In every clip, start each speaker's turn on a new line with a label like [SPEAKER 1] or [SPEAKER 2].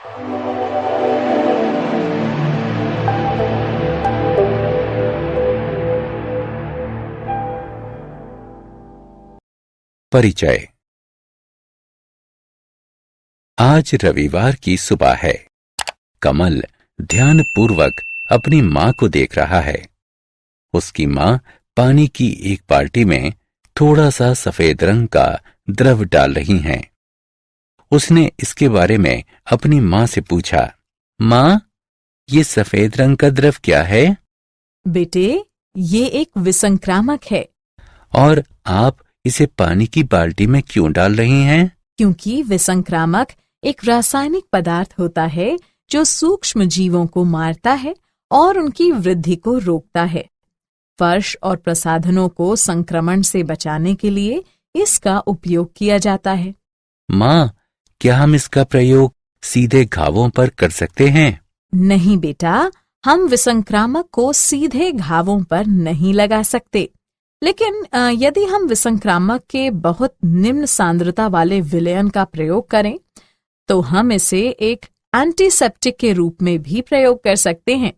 [SPEAKER 1] परिचय। आज रविवार की सुबह है। कमल ध्यानपूर्वक अपनी मां को देख रहा है। उसकी मां पानी की एक बाल्टी में थोड़ा सा सफेद रंग का द्रव डाल रही हैं। उसने इसके बारे में अपनी मां से पूछा, मां, ये सफेद रंग का द्रव क्या है?
[SPEAKER 2] बेटे, ये एक विसंक्रामक है।
[SPEAKER 1] और आप इसे पानी की बाल्टी में क्यों डाल रही हैं?
[SPEAKER 2] क्योंकि विसंक्रामक एक रासायनिक पदार्थ होता है जो सूक्ष्म जीवों को मारता है और उनकी वृद्धि को रोकता है। फर्श और प्रसाधनों को संक्रमण से बचाने के लिए इसका उपयोग किया जाता है।
[SPEAKER 1] मां, क्या हम इसका प्रयोग सीधे घावों पर कर सकते हैं?
[SPEAKER 2] नहीं बेटा, हम विसंक्रामक को सीधे घावों पर नहीं लगा सकते, लेकिन यदि हम विसंक्रामक के बहुत निम्न सांद्रता वाले विलयन का प्रयोग करें तो हम इसे एक एंटीसेप्टिक के रूप में भी प्रयोग कर सकते हैं।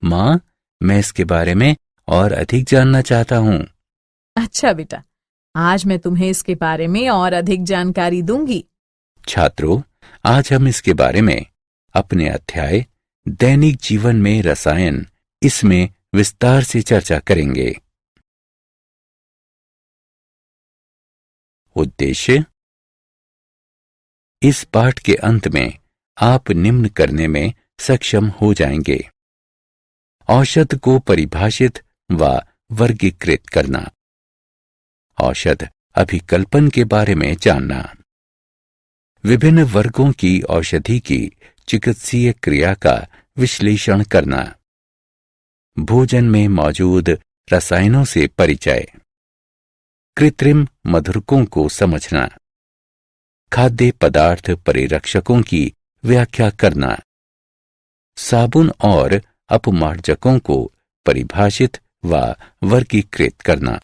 [SPEAKER 1] मां, मैं इसके बारे में और अधिक जानना चाहता हूं।
[SPEAKER 2] अच्छा बेटा, आज मैं तुम्हें इसके बारे में और अधिक जानकारी दूंगी।
[SPEAKER 1] छात्रों, आज हम इसके बारे में अपने अध्याय दैनिक जीवन में रसायन इसमें विस्तार से चर्चा करेंगे। उद्देश्य। इस पाठ के अंत में आप निम्न करने में सक्षम हो जाएंगे। औषध को परिभाषित व वर्गीकृत करना, औषध अभिकल्पन के बारे में जानना, विभिन्न वर्गों की औषधि की चिकित्सीय क्रिया का विश्लेषण करना, भोजन में मौजूद रसायनों से परिचय, कृत्रिम मधुरकों को समझना, खाद्य पदार्थ परिरक्षकों की व्याख्या करना, साबुन और अपमार्जकों को परिभाषित व वर्गीकृत करना।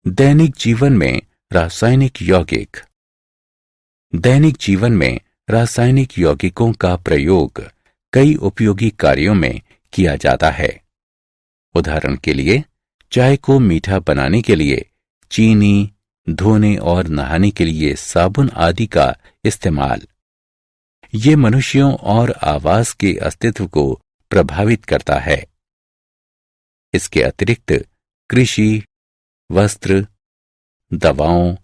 [SPEAKER 1] दैनिक जीवन में रासायनिक यौगिक। दैनिक जीवन में रासायनिक यौगिकों का प्रयोग कई उपयोगी कार्यों में किया जाता है। उदाहरण के लिए, चाय को मीठा बनाने के लिए चीनी, धोने और नहाने के लिए साबुन आदि का इस्तेमाल। ये मनुष्यों और आवास के अस्तित्व को प्रभावित करता है। इसके अतिरिक्त कृषि, वस्त्र, दवाओं,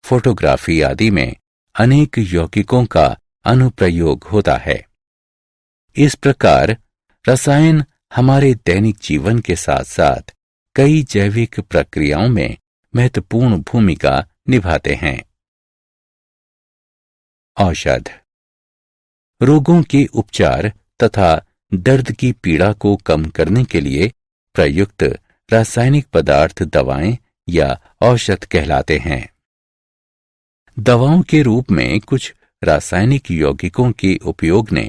[SPEAKER 1] फोटोग्राफी आदि में अनेक यौगिकों का अनुप्रयोग होता है। इस प्रकार रसायन हमारे दैनिक जीवन के साथ साथ कई जैविक प्रक्रियाओं में महत्वपूर्ण भूमिका निभाते हैं। औषध। रोगों के उपचार तथा दर्द की पीड़ा को कम करने के लिए प्रयुक्त रासायनिक पदार्थ दवाएं या औषध कहलाते हैं। दवाओं के रूप में कुछ रासायनिक यौगिकों के उपयोग ने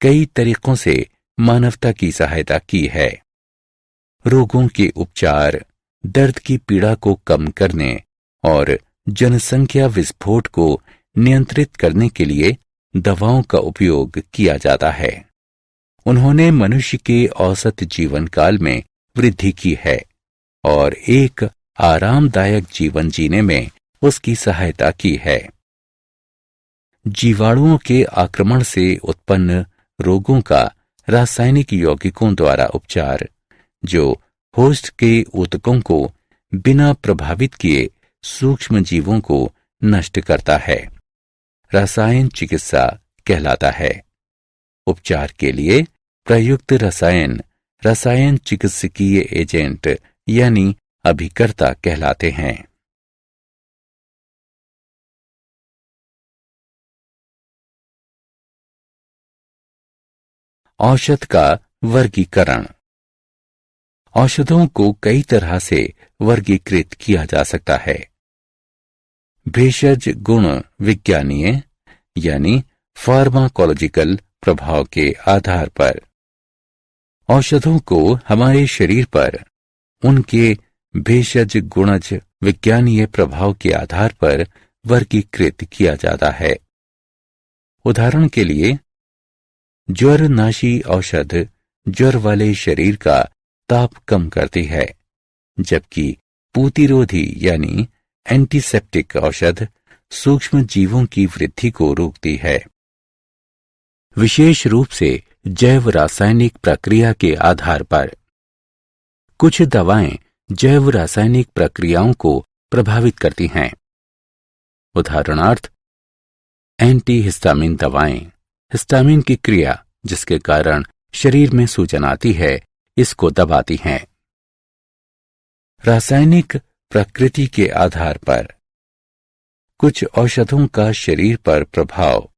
[SPEAKER 1] कई तरीकों से मानवता की सहायता की है। रोगों के उपचार, दर्द की पीड़ा को कम करने और जनसंख्या विस्फोट को नियंत्रित करने के लिए दवाओं का उपयोग किया जाता है। उन्होंने मनुष्य के औसत जीवन काल में वृद्धि की है और एक आरामदायक जीवन जीने में उसकी सहायता की है। जीवाणुओं के आक्रमण से उत्पन्न रोगों का रासायनिक यौगिकों द्वारा उपचार, जो होस्ट के ऊतकों को बिना प्रभावित किए सूक्ष्म जीवों को नष्ट करता है, रसायन चिकित्सा कहलाता है। उपचार के लिए प्रयुक्त रसायन रसायन चिकित्सकीय एजेंट यानी अभिकर्ता कहलाते हैं। औषध का वर्गीकरण। औषधों को कई तरह से वर्गीकृत किया जा सकता है। भेषज गुण विज्ञानीय यानी फार्माकोलॉजिकल प्रभाव के आधार पर। औषधों को हमारे शरीर पर उनके भेषज गुणज विज्ञानीय प्रभाव के आधार पर वर्गीकृत किया जाता है। उदाहरण के लिए, ज्वरनाशी औषध ज्वर वाले शरीर का ताप कम करती है, जबकि पूतिरोधी यानी एंटीसेप्टिक औषध सूक्ष्म जीवों की वृद्धि को रोकती है। विशेष रूप से जैव रासायनिक प्रक्रिया के आधार पर कुछ दवाएं जैव रासायनिक प्रक्रियाओं को प्रभावित करती हैं। उदाहरणार्थ, एंटीहिस्टामिन दवाएं हिस्टामिन की क्रिया जिसके कारण शरीर में सूजन आती है, इसको दबाती हैं। रासायनिक प्रकृति के आधार पर कुछ औषधों का शरीर पर प्रभाव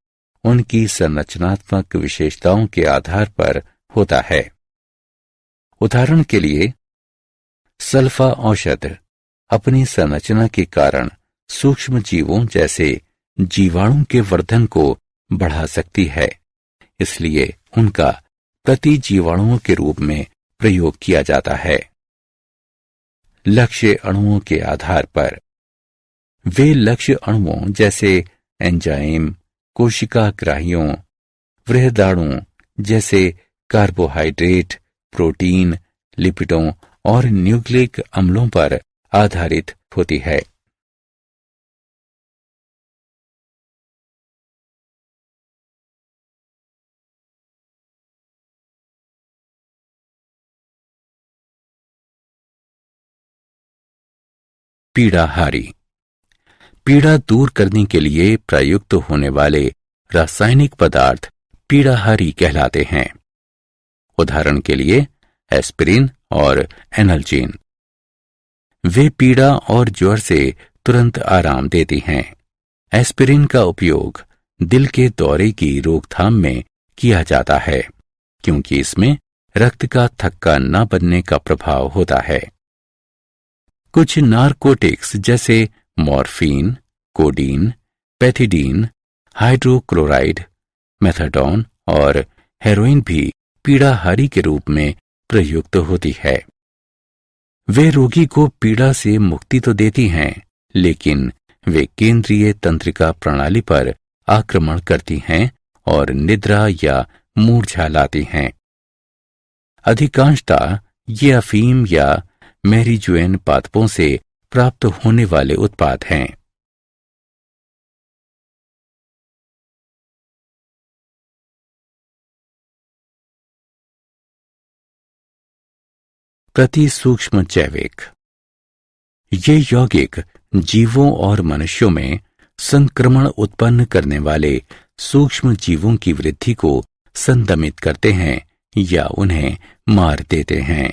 [SPEAKER 1] उनकी संरचनात्मक विशेषताओं के आधार पर होता है। उदाहरण के लिए, सल्फा औषध अपनी संरचना के कारण सूक्ष्म जीवों जैसे जीवाणु के वर्धन को बढ़ा सकती है, इसलिए उनका प्रतिजीवाणुओं के रूप में प्रयोग किया जाता है। लक्ष्य अणुओं के आधार पर वे लक्ष्य अणुओं जैसे एंजाइम, कोशिकाग्राहियों, वृहदाणु जैसे कार्बोहाइड्रेट, प्रोटीन, लिपिडों और न्यूक्लिक अम्लों पर आधारित होती है। पीड़ाहारी पीड़ा दूर करने के लिए प्रयुक्त होने वाले रासायनिक पदार्थ पीड़ाहारी कहलाते हैं। उदाहरण के लिए, एस्पिरिन और एनाल्जीन। वे पीड़ा और ज्वर से तुरंत आराम देती हैं। एस्पिरिन का उपयोग दिल के दौरे की रोकथाम में किया जाता है, क्योंकि इसमें रक्त का थक्का न बनने का प्रभाव होता है। कुछ नारकोटिक्स जैसे morphine, codeine, pethidine, hydrochloride, methadone और हेरोइन भी पीड़ाहारी के रूप में प्रयुक्त होती है। वे रोगी को पीड़ा से मुक्ति तो देती हैं, लेकिन वे केंद्रीय तंत्रिका प्रणाली पर आक्रमण करती हैं और निद्रा या मूर्छा लाती हैं। अधिकांशतः ये अफीम या मैरिजुएन पादपों से प्राप्त होने वाले उत्पाद हैं। प्रति सूक्ष्म जैविक ये यौगिक जीवों और मनुष्यों में संक्रमण उत्पन्न करने वाले सूक्ष्म जीवों की वृद्धि को संदमित करते हैं या उन्हें मार देते हैं।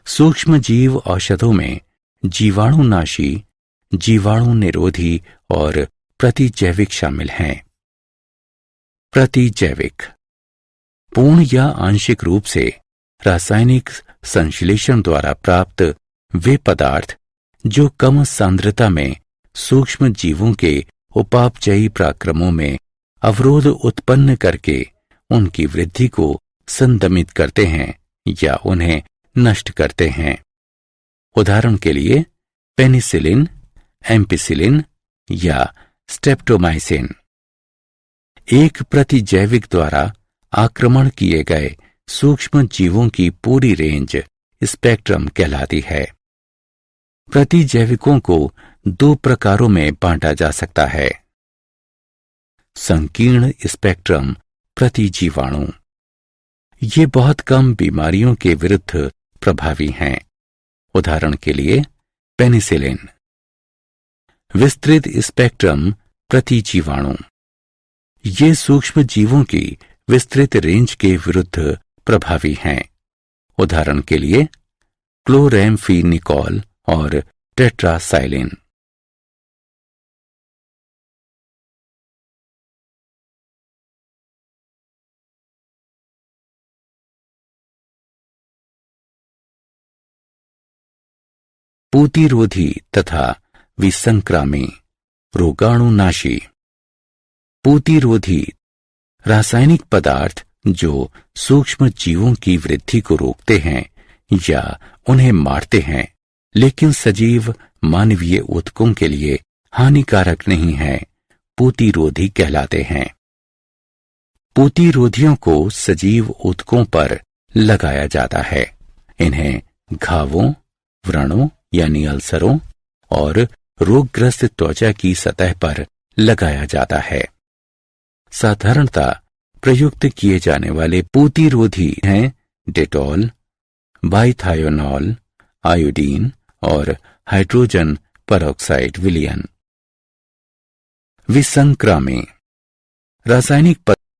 [SPEAKER 1] सूक्ष्म जीव औषधों में जीवाणुनाशी, जीवाणु निरोधी और प्रतिजैविक शामिल हैं। प्रतिजैविक पूर्ण या आंशिक रूप से रासायनिक संश्लेषण द्वारा प्राप्त वे पदार्थ जो कम सांद्रता में सूक्ष्म जीवों के उपापचयी पराक्रमों में अवरोध उत्पन्न करके उनकी वृद्धि को संदमित करते हैं या उन्हें नष्ट करते हैं। उदाहरण के लिए, पेनिसिलिन, एम्पिसिलिन या स्ट्रेप्टोमाइसिन। एक प्रतिजैविक द्वारा आक्रमण किए गए सूक्ष्म जीवों की पूरी रेंज स्पेक्ट्रम कहलाती है। प्रतिजैविकों को दो प्रकारों में बांटा जा सकता है। संकीर्ण स्पेक्ट्रम प्रतिजीवाणु, ये बहुत कम बीमारियों के विरुद्ध प्रभावी हैं। उदाहरण के लिए, पेनिसिलिन। विस्तृत स्पेक्ट्रम प्रतिजीवाणु, ये सूक्ष्म जीवों की विस्तृत रेंज के विरुद्ध प्रभावी हैं। उदाहरण के लिए, क्लोरैम्फेनिकोल और टेट्रासाइलिन। पूतिरोधी तथा विसंक्रामी रोगाणुनाशी। पूतिरोधी रासायनिक पदार्थ जो सूक्ष्म जीवों की वृद्धि को रोकते हैं या उन्हें मारते हैं, लेकिन सजीव मानवीय ऊतकों के लिए हानिकारक नहीं हैं, पूतिरोधी कहलाते हैं। पूतिरोधियों को सजीव ऊतकों पर लगाया जाता है। इन्हें घावों, व्रणों यानी अल्सरों और रोगग्रस्त त्वचा की सतह पर लगाया जाता है। साधारणतः प्रयुक्त किए जाने वाले पूतिरोधी हैं डेटॉल, बाइथायोनॉल, आयोडीन और हाइड्रोजन परऑक्साइड विलयन। विसंक्रामी रासायनिक